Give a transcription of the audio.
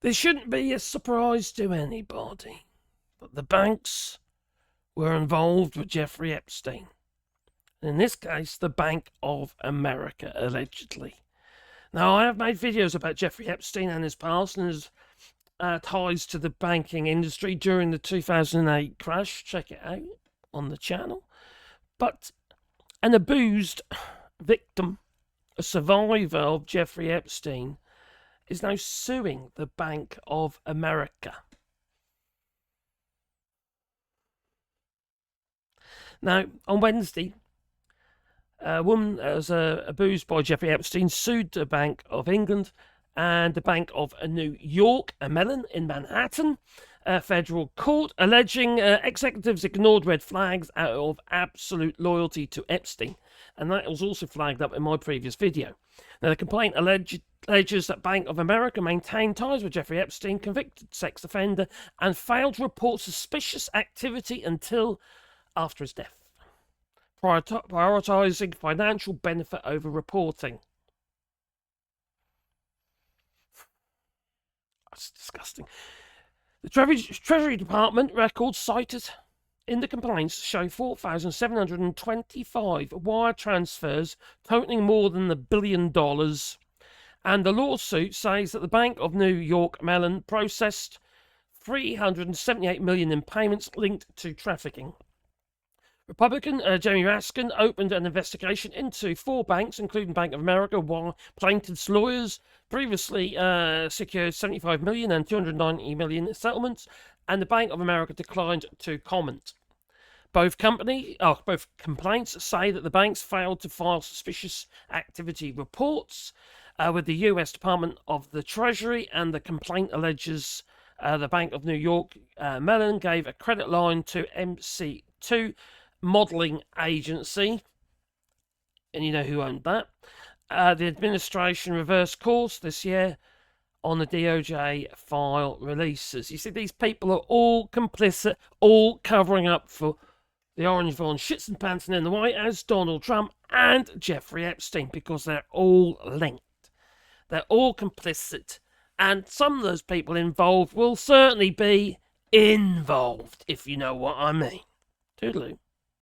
This shouldn't be a surprise to anybody, but the banks were involved with Jeffrey Epstein. In this case, the Bank of America, allegedly. Now, I have made videos about Jeffrey Epstein and his past and his ties to the banking industry during the 2008 crash. Check it out on the channel. But an abused victim, a survivor of Jeffrey Epstein, is now suing the Bank of America. Now, on Wednesday, a woman that was abused by Jeffrey Epstein sued the Bank of England and the Bank of New York, Mellon in Manhattan, federal court, alleging executives ignored red flags out of absolute loyalty to Epstein. And that was also flagged up in my previous video. Now, the complaint alleges that Bank of America maintained ties with Jeffrey Epstein, convicted sex offender, and failed to report suspicious activity until after his death, prioritizing financial benefit over reporting. That's disgusting. The Treasury Department records cited in the complaints show 4,725 wire transfers totaling more than $1 billion. And the lawsuit says that the Bank of New York Mellon processed $378 million in payments linked to trafficking. Republican Jeffrey Raskin opened an investigation into 4 banks, including Bank of America, while plaintiffs' lawyers previously secured $75 million and $290 million in settlements, and the Bank of America declined to comment. Both complaints say that the banks failed to file suspicious activity reports with the U.S. Department of the Treasury, and the complaint alleges the Bank of New York Mellon gave a credit line to MC2 modeling agency, and you know who owned that. The administration reversed course this year on the DOJ file releases. You see, these people are all complicit, all covering up for the orange von shits and pants in the White House, Donald Trump and Jeffrey Epstein, because they're all linked. They're all complicit, and some of those people involved will certainly be involved, if you know what I mean. Toodaloo.